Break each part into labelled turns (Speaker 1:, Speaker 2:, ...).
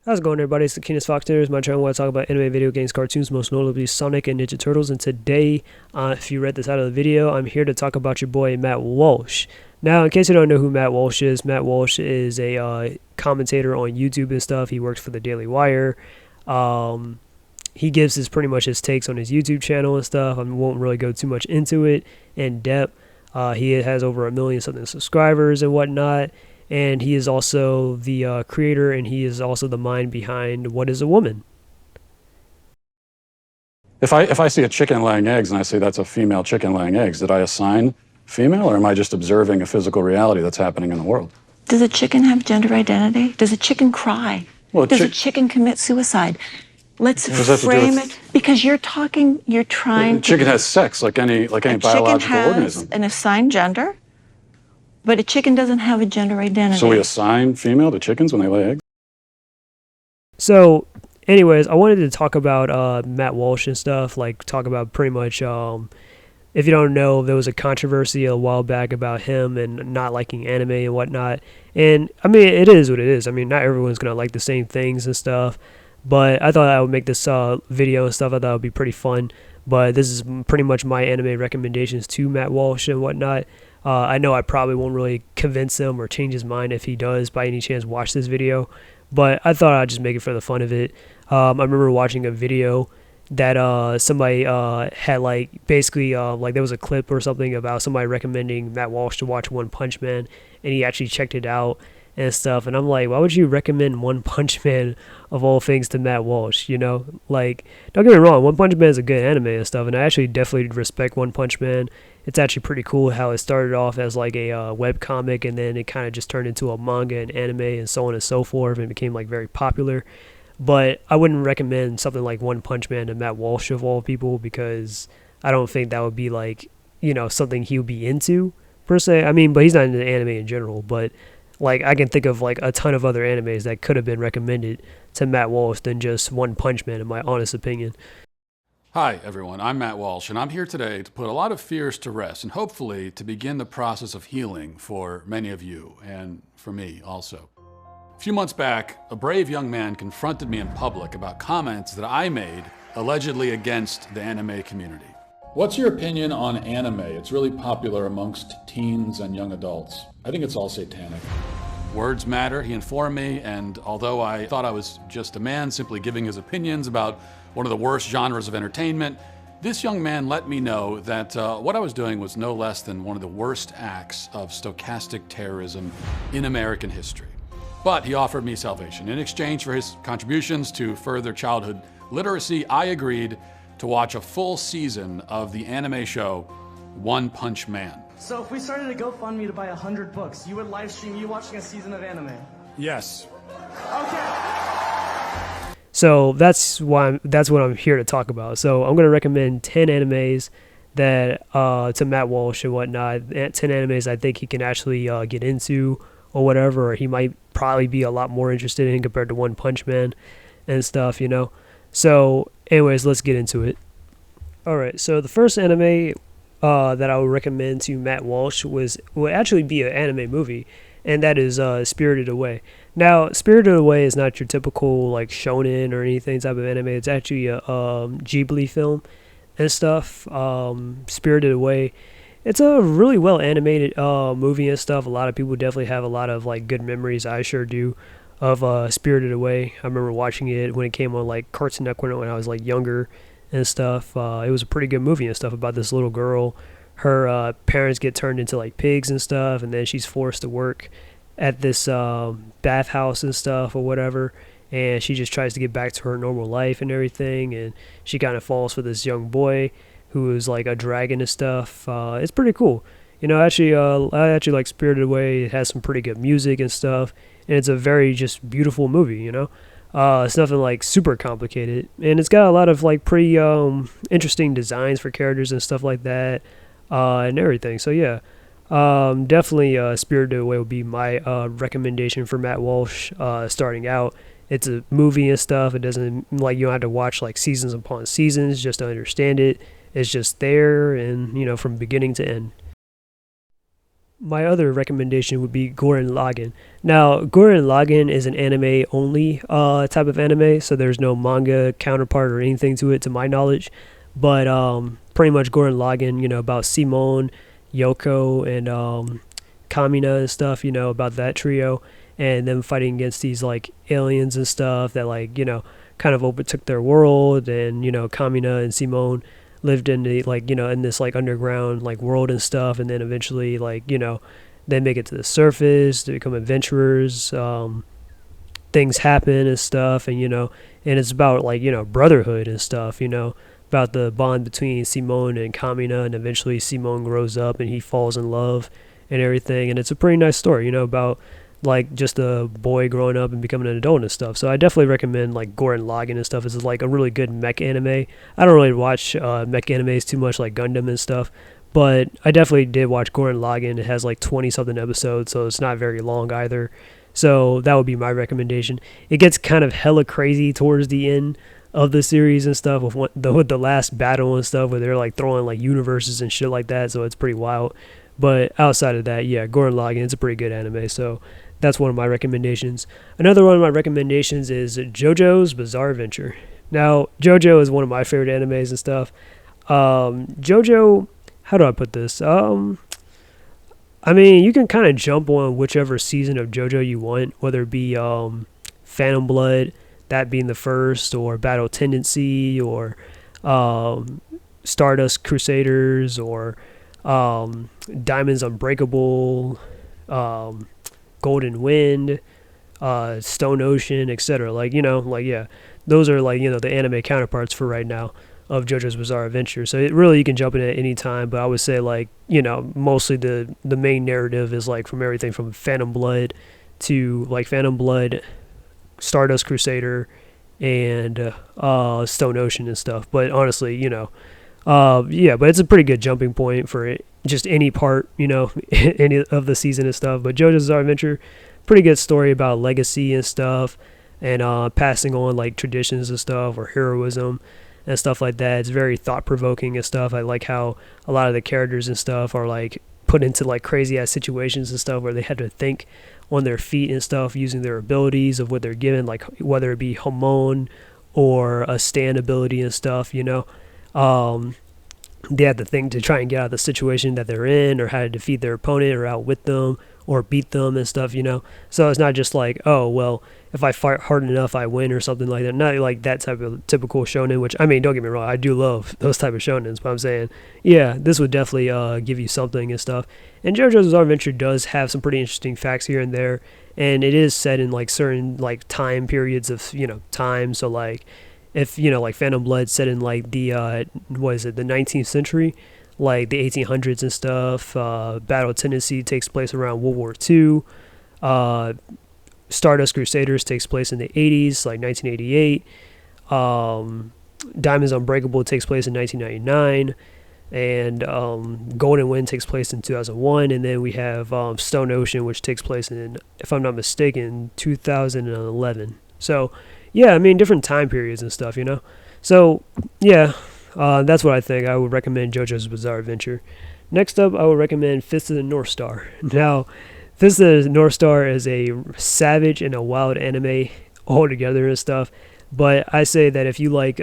Speaker 1: How's it going, everybody? It's the Keenest Fox here. It's my channel where I talk about anime, video games, cartoons, most notably Sonic and Ninja Turtles. And today, if you read the title of the video, I'm here to talk about your boy Matt Walsh. Now, in case you don't know who Matt Walsh is a commentator on YouTube and stuff. He works for the Daily Wire. He gives pretty much his takes on his YouTube channel and stuff. I won't really go too much into it in depth. He has over 1 million something subscribers and whatnot. And he is also the creator, and he is also the mind behind What is a Woman?
Speaker 2: If I see a chicken laying eggs and I say that's a female chicken laying eggs, did I assign female, or am I just observing a physical reality that's happening in the world?
Speaker 3: Does a chicken have gender identity? Does a chicken cry?
Speaker 2: Well,
Speaker 3: Does a chicken commit suicide? Let's
Speaker 2: What does that have to do
Speaker 3: frame
Speaker 2: with-
Speaker 3: it, because you're trying
Speaker 2: The chicken has sex like any biological
Speaker 3: chicken has
Speaker 2: organism.
Speaker 3: an assigned gender, but a chicken doesn't have a gender identity.
Speaker 2: So we assign female to chickens when they lay eggs?
Speaker 1: So, anyways, I wanted to talk about Matt Walsh and stuff, like talk about pretty much, if you don't know, there was a controversy a while back about him and not liking anime and whatnot. And, I mean, it is what it is. I mean, not everyone's going to like the same things and stuff. But I thought I would make this video and stuff. I thought it would be pretty fun. But this is pretty much my anime recommendations to Matt Walsh and whatnot. I know I probably won't really convince him or change his mind if he does by any chance watch this video. But I thought I'd just make it for the fun of it. I remember watching a video that somebody had basically there was a clip or something about somebody recommending Matt Walsh to watch One Punch Man. And he actually checked it out and stuff, and I'm like, why would you recommend One Punch Man of all things to Matt Walsh? You know, like, don't get me wrong, One Punch Man is a good anime and stuff, and I actually definitely respect One Punch Man. It's actually pretty cool how it started off as like a web comic, and then it kind of just turned into a manga and anime and so on and so forth, and became like very popular. But I wouldn't recommend something like One Punch Man to Matt Walsh of all people, because I don't think that would be like, you know, something he would be into per se. I mean, but he's not into anime in general, but like, I can think of like a ton of other animes that could have been recommended to Matt Walsh than just One Punch Man, in my honest opinion.
Speaker 4: Hi, everyone. I'm Matt Walsh, and I'm here today to put a lot of fears to rest and hopefully to begin the process of healing for many of you and for me also. A few months back, a brave young man confronted me in public about comments that I made allegedly against the anime community. What's your opinion on anime? It's really popular amongst teens and young adults. I think it's all satanic. Words matter, he informed me, and although I thought I was just a man simply giving his opinions about one of the worst genres of entertainment, this young man let me know that what I was doing was no less than one of the worst acts of stochastic terrorism in American history. But he offered me salvation. In exchange for his contributions to further childhood literacy, I agreed to watch a full season of the anime show One Punch Man.
Speaker 5: So if we started a GoFundMe to buy 100 books, you would live stream you watching a season of anime?
Speaker 4: Yes.
Speaker 5: Okay.
Speaker 1: So that's what I'm here to talk about. So I'm going to recommend 10 animes that to Matt Walsh and whatnot. 10 animes I think he can actually get into or whatever, or he might probably be a lot more interested in compared to One Punch Man and stuff, you know. So anyways, let's get into it. Alright, so the first anime that I would recommend to Matt Walsh would actually be an anime movie, and that is Spirited Away. Now, Spirited Away is not your typical like shonen or anything type of anime. It's actually a Ghibli film and stuff. Spirited Away, it's a really well animated movie and stuff. A lot of people definitely have a lot of like good memories. I sure do, of Spirited Away. I remember watching it when it came on like Cartoon Network when I was like younger and stuff. It was a pretty good movie and stuff about this little girl. Her parents get turned into like pigs and stuff, and then she's forced to work at this bathhouse and stuff or whatever, and she just tries to get back to her normal life and everything, and she kind of falls for this young boy who is like a dragon and stuff. It's pretty cool. You know, actually, I actually like Spirited Away. It has some pretty good music and stuff, and it's a very just beautiful movie, you know. It's nothing like super complicated, and it's got a lot of like pretty interesting designs for characters and stuff like that, and everything. So yeah, definitely Spirited Away would be my recommendation for Matt Walsh starting out. It's a movie and stuff. It doesn't like you don't have to watch like seasons upon seasons just to understand it. It's just there, and you know, from beginning to end. My other recommendation would be Gurren Lagann. Now, Gurren Lagann is an anime only type of anime, so there's no manga counterpart or anything to it, to my knowledge. But pretty much Gurren Lagann, about Simone, Yoko, and Kamina and stuff, about that trio, and them fighting against these like aliens and stuff that like kind of overtook their world, and Kamina and Simone lived in the like in this like underground like world and stuff, and then eventually like they make it to the surface to become adventurers. Things happen and stuff, and and it's about like brotherhood and stuff, about the bond between Simone and Kamina, and eventually Simone grows up and he falls in love and everything, and it's a pretty nice story, about like just a boy growing up and becoming an adult and stuff. So I definitely recommend like Gurren Lagann and stuff. It's like a really good mech anime. I don't really watch mech animes too much, like Gundam and stuff, but I definitely did watch Gurren Lagann. It has like 20 something episodes, so it's not very long either. So that would be my recommendation. It gets kind of hella crazy towards the end of the series and stuff with the last battle and stuff, where they're like throwing like universes and shit like that. So it's pretty wild. But outside of that, yeah, Gurren Lagann, it's a pretty good anime. So that's one of my recommendations. Another one of my recommendations is JoJo's Bizarre Adventure. Now, JoJo is one of my favorite animes and stuff. JoJo, how do I put this? I mean, you can kind of jump on whichever season of JoJo you want, whether it be Phantom Blood, that being the first, or Battle Tendency, or Stardust Crusaders, or Diamonds Unbreakable, Golden Wind, Stone Ocean, etc. Yeah, those are like the anime counterparts for right now of JoJo's Bizarre Adventure. So you can jump in at any time, but I would say like mostly the main narrative is like from everything from Phantom Blood to like Phantom Blood, Stardust Crusader, and Stone Ocean and stuff. But honestly, but it's a pretty good jumping point for it. Just any part, any of the season and stuff. But JoJo's Bizarre Adventure, pretty good story about legacy and stuff, and passing on like traditions and stuff, or heroism and stuff like that. It's very thought-provoking and stuff. I like how a lot of the characters and stuff are like put into like crazy-ass situations and stuff where they had to think on their feet and stuff, using their abilities of what they're given, like whether it be Hamon or a stand ability and stuff, they had to think to try and get out of the situation that they're in, or how to defeat their opponent or outwit them or beat them and stuff, So it's not just like, oh, well, if I fight hard enough, I win or something like that. Not like that type of typical shonen, which, I mean, don't get me wrong, I do love those type of shonens, but I'm saying, yeah, this would definitely give you something and stuff. And JoJo's Bizarre Adventure does have some pretty interesting facts here and there, and it is set in like certain like time periods of, time. So like, if like Phantom Blood set in like the the 19th century, like the 1800s and stuff. Battle Tendency takes place around World War II. Stardust Crusaders takes place in the 80s, like 1988. Diamonds Unbreakable takes place in 1999, and Golden Wind takes place in 2001, and then we have Stone Ocean, which takes place in, if I'm not mistaken, 2011. So yeah, I mean, different time periods and stuff, So, yeah, that's what I think. I would recommend JoJo's Bizarre Adventure. Next up, I would recommend Fist of the Northstar. Now, Fist of the Northstar is a savage and a wild anime all together and stuff. But I say that if you like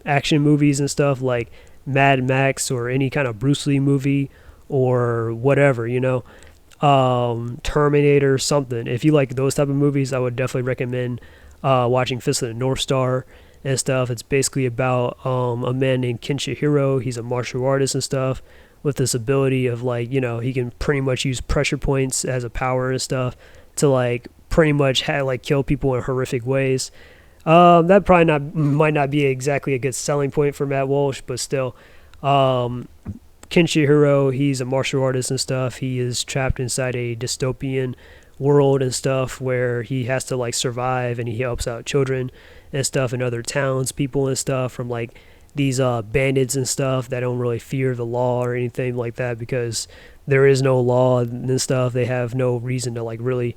Speaker 1: action movies and stuff, like Mad Max or any kind of Bruce Lee movie or whatever, Terminator, something. If you like those type of movies, I would definitely recommend watching Fist of the Northstar and stuff. It's basically about a man named Kenshihiro. He's a martial artist and stuff, with this ability of like, he can pretty much use pressure points as a power and stuff to like pretty much kill people in horrific ways. That probably might not be exactly a good selling point for Matt Walsh, but still, Kenshihiro, he's a martial artist and stuff. He is trapped inside a dystopian world and stuff where he has to like survive, and he helps out children and stuff in other towns, people and stuff, from like these bandits and stuff that don't really fear the law or anything like that, because there is no law and stuff. They have no reason to like really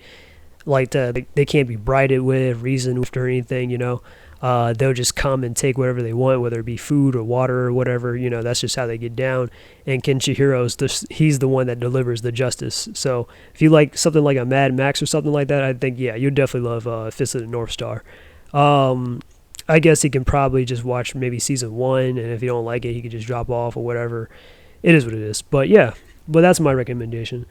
Speaker 1: they can't be bridled with, reasoned with, or anything. They'll just come and take whatever they want, whether it be food or water or whatever. That's just how they get down. And he's the one that delivers the justice. So if you like something like a Mad Max or something like that, I think, yeah, you'll definitely love Fist of the North Star. I guess he can probably just watch maybe season 1, and if he don't like it, he can just drop off or whatever. It is what it is. But yeah, that's my recommendation.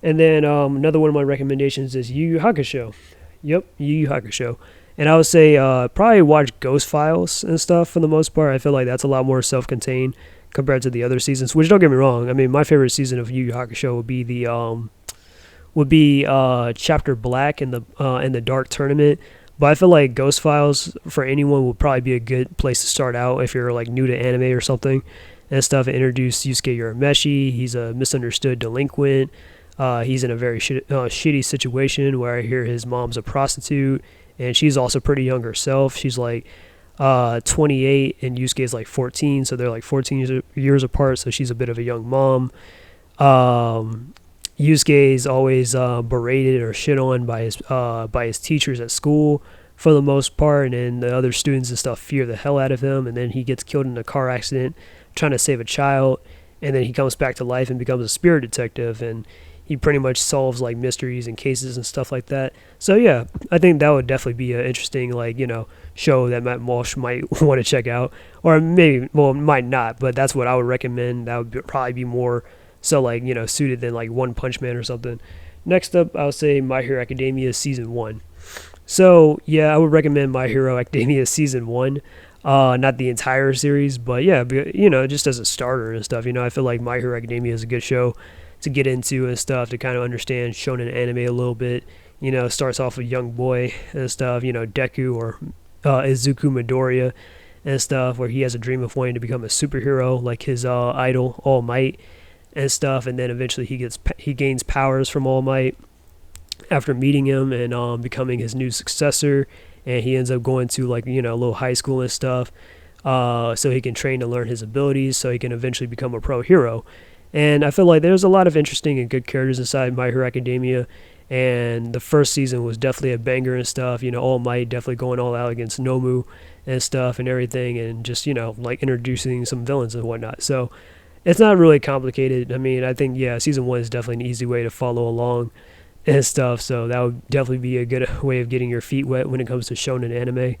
Speaker 1: And then another one of my recommendations is Yu Yu Hakusho. Yep, Yu Yu Hakusho. And I would say probably watch Ghost Files and stuff for the most part. I feel like that's a lot more self-contained compared to the other seasons. Which, don't get me wrong, I mean, my favorite season of Yu Yu Hakusho would be Chapter Black in the Dark Tournament. But I feel like Ghost Files for anyone would probably be a good place to start out if you're like new to anime or something and stuff. It introduced Yusuke Urameshi. He's a misunderstood delinquent. He's in a very shitty situation where I hear his mom's a prostitute, and she's also pretty young herself. She's like 28, and Yusuke's like 14, so they're like 14 years apart, so she's a bit of a young mom. Yusuke's always berated or shit on by his teachers at school for the most part, and then the other students and stuff fear the hell out of him, and then he gets killed in a car accident trying to save a child, and then he comes back to life and becomes a spirit detective, and he pretty much solves like mysteries and cases and stuff like that. So yeah, I think that would definitely be an interesting show that Matt Walsh might want to check out, or maybe might not, but that's what I would recommend. That would probably be more so suited than like One Punch Man or something. Next up, I would say My Hero Academia Season 1. So yeah, I would recommend My Hero Academia Season 1. Not the entire series, but yeah, just as a starter and stuff. I feel like My Hero Academia is a good show to get into and stuff, to kind of understand shonen anime a little bit. Starts off a young boy and stuff, Deku or Izuku Midoriya and stuff, where he has a dream of wanting to become a superhero like his idol All Might and stuff, and then eventually he gains powers from All Might after meeting him and becoming his new successor, and he ends up going to a little high school and stuff, so he can train to learn his abilities, so he can eventually become a pro hero. And I feel like there's a lot of interesting and good characters inside My Hero Academia, and the first season was definitely a banger and stuff. All Might definitely going all out against Nomu and stuff and everything, and just introducing some villains and whatnot. So it's not really complicated. I mean, I think season 1 is definitely an easy way to follow along and stuff, so that would definitely be a good way of getting your feet wet when it comes to shonen anime.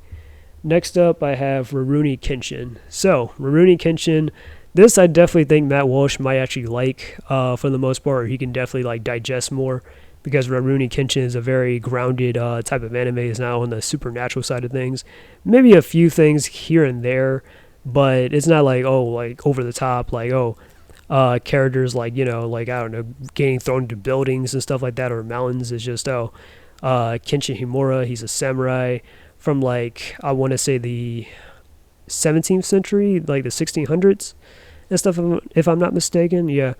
Speaker 1: Next up, I have Rurouni Kenshin. So Rurouni Kenshin, this I definitely think Matt Walsh might actually like for the most part, or he can definitely digest more, because Rurouni Kenshin is a very grounded type of anime. It's not on the supernatural side of things. Maybe a few things here and there, but it's not over the top, characters I don't know, getting thrown into buildings and stuff like that, or mountains. It's just Kenshin Himura, he's a samurai from I want to say the 17th century, the 1600s and stuff, if I'm not mistaken. Yeah.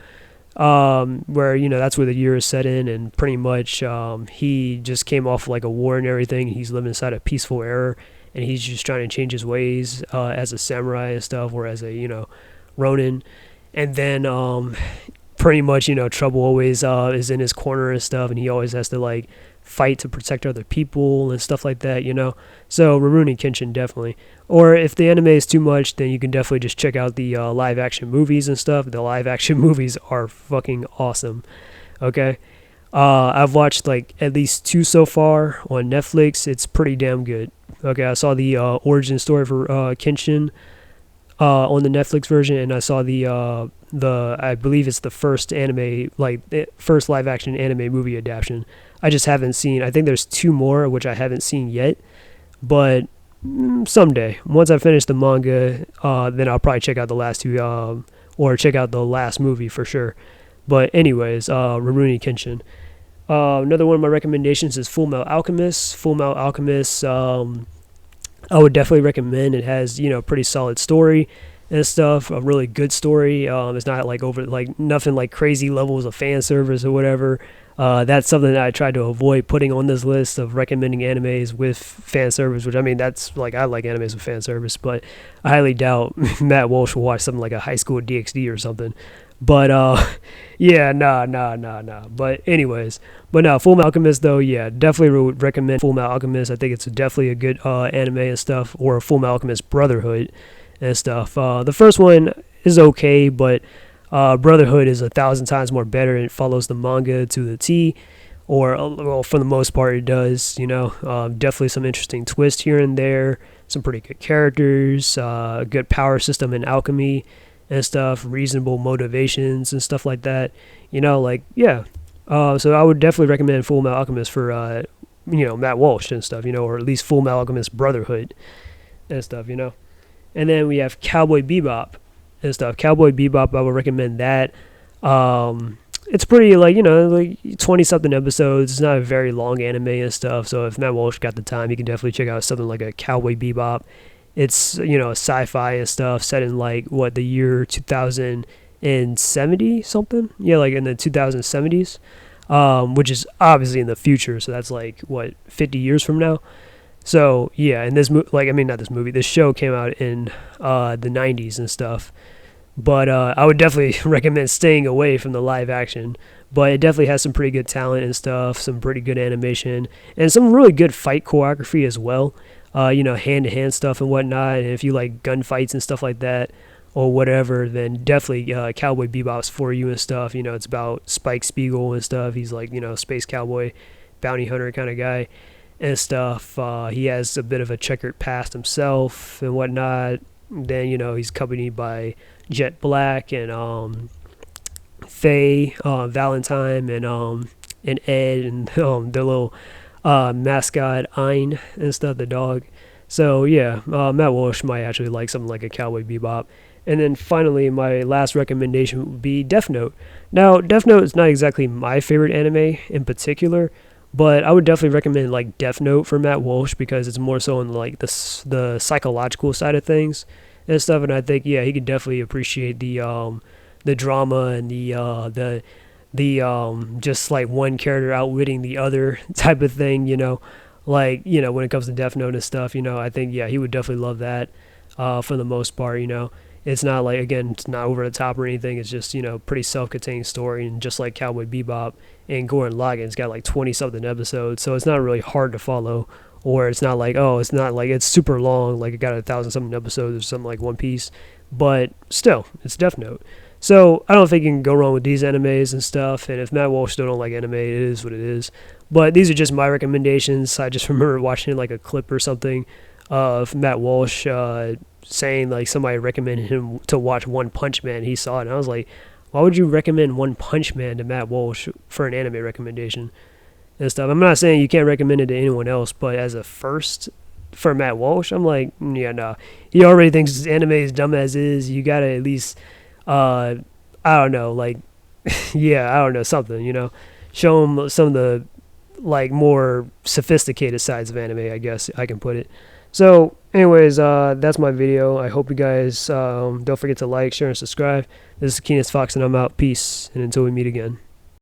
Speaker 1: Where that's where the year is set in, and pretty much he just came off a war and everything. He's living inside a peaceful era, and he's just trying to change his ways as a samurai and stuff, or as a ronin. And then pretty much trouble always is in his corner and stuff, and he always has to fight to protect other people and stuff like that. So Rurouni Kenshin, definitely. Or if the anime is too much, then you can definitely just check out the live action movies and stuff. The live action movies are fucking awesome. Okay, I've watched at least 2 so far on Netflix. It's pretty damn good. Okay, I saw the origin story for Kenshin on the Netflix version, and I saw the I believe it's the first first live action anime movie adaptation. I just haven't seen. I think there's 2 more which I haven't seen yet, but someday, once I finish the manga, then I'll probably check out the last 2, or check out the last movie for sure. But anyways, Rurouni Kenshin. Another one of my recommendations is Fullmetal Alchemist. Fullmetal Alchemist, I would definitely recommend. It has pretty solid story and stuff, a really good story. It's not nothing crazy levels of fan service or whatever. That's something that I tried to avoid putting on this list of recommending animes with fan service, which I mean, that's I like animes with fan service, but I highly doubt Matt Walsh will watch something like a High School DxD or something. But yeah, nah. But anyways, but no, Full Metal Alchemist though, yeah, definitely would recommend Full Metal Alchemist. I think it's definitely a good anime and stuff, or Full Metal Alchemist Brotherhood and stuff. The first one is okay, but Brotherhood is 1,000 times more better, and it follows the manga to the T, or well, for the most part, it does. Definitely some interesting twists here and there, some pretty good characters, good power system and alchemy and stuff, reasonable motivations and stuff like that. Yeah. So I would definitely recommend Full Metal Alchemist for Matt Walsh and stuff, or at least Full Metal Alchemist Brotherhood and stuff. And then we have Cowboy Bebop and stuff. Cowboy Bebop, I would recommend that. It's pretty, like 20-something episodes. It's not a very long anime and stuff, so if Matt Walsh got the time, you can definitely check out something like a Cowboy Bebop. It's, sci-fi and stuff, set in, the year 2070 something? Yeah, like in the 2070s, which is obviously in the future, so that's 50 years from now. So yeah, and this not this movie. This show came out in the 90s and stuff. But I would definitely recommend staying away from the live action. But it definitely has some pretty good talent and stuff, some pretty good animation, and some really good fight choreography as well. Hand-to-hand stuff and whatnot. And if you like gunfights and stuff like that, or whatever, then definitely Cowboy Bebop's for you and stuff. It's about Spike Spiegel and stuff. He's space cowboy, bounty hunter kind of guy and stuff. He has a bit of a checkered past himself and whatnot. Then he's accompanied by Jet Black and Faye, Valentine, and Ed, and their little mascot Ein and stuff, the dog. So yeah, Matt Walsh might actually like something like a Cowboy Bebop. And then finally, my last recommendation would be Death Note. Now, Death Note is not exactly my favorite anime in particular, but I would definitely recommend Death Note for Matt Walsh because it's more so on the psychological side of things and stuff. And I think he could definitely appreciate the drama and the just one character outwitting the other type of thing. When it comes to Death Note and stuff. I think he would definitely love that for the most part. It's not it's not over the top or anything. It's just, pretty self-contained story. And just like Cowboy Bebop and Gurren Lagann, it's got 20-something episodes. So it's not really hard to follow. Or it's not it's not it's super long. It got 1,000-something episodes or something like One Piece. But still, it's Death Note. So I don't think you can go wrong with these animes and stuff. And if Matt Walsh still don't like anime, it is what it is. But these are just my recommendations. I just remember watching a clip or something of Matt Walsh saying somebody recommended him to watch One Punch Man. He saw it, and I was like, why would you recommend One Punch Man to Matt Walsh for an anime recommendation and stuff? I'm not saying you can't recommend it to anyone else, but as a first for Matt Walsh, I'm like, yeah, no. He already thinks anime is dumb as is. You gotta at least, I don't know, yeah, I don't know, something, show him some of the more sophisticated sides of anime, I guess I can put it. So anyways, that's my video. I hope you guys don't forget to like, share, and subscribe. This is Keenest Fox, and I'm out. Peace, and until we meet again.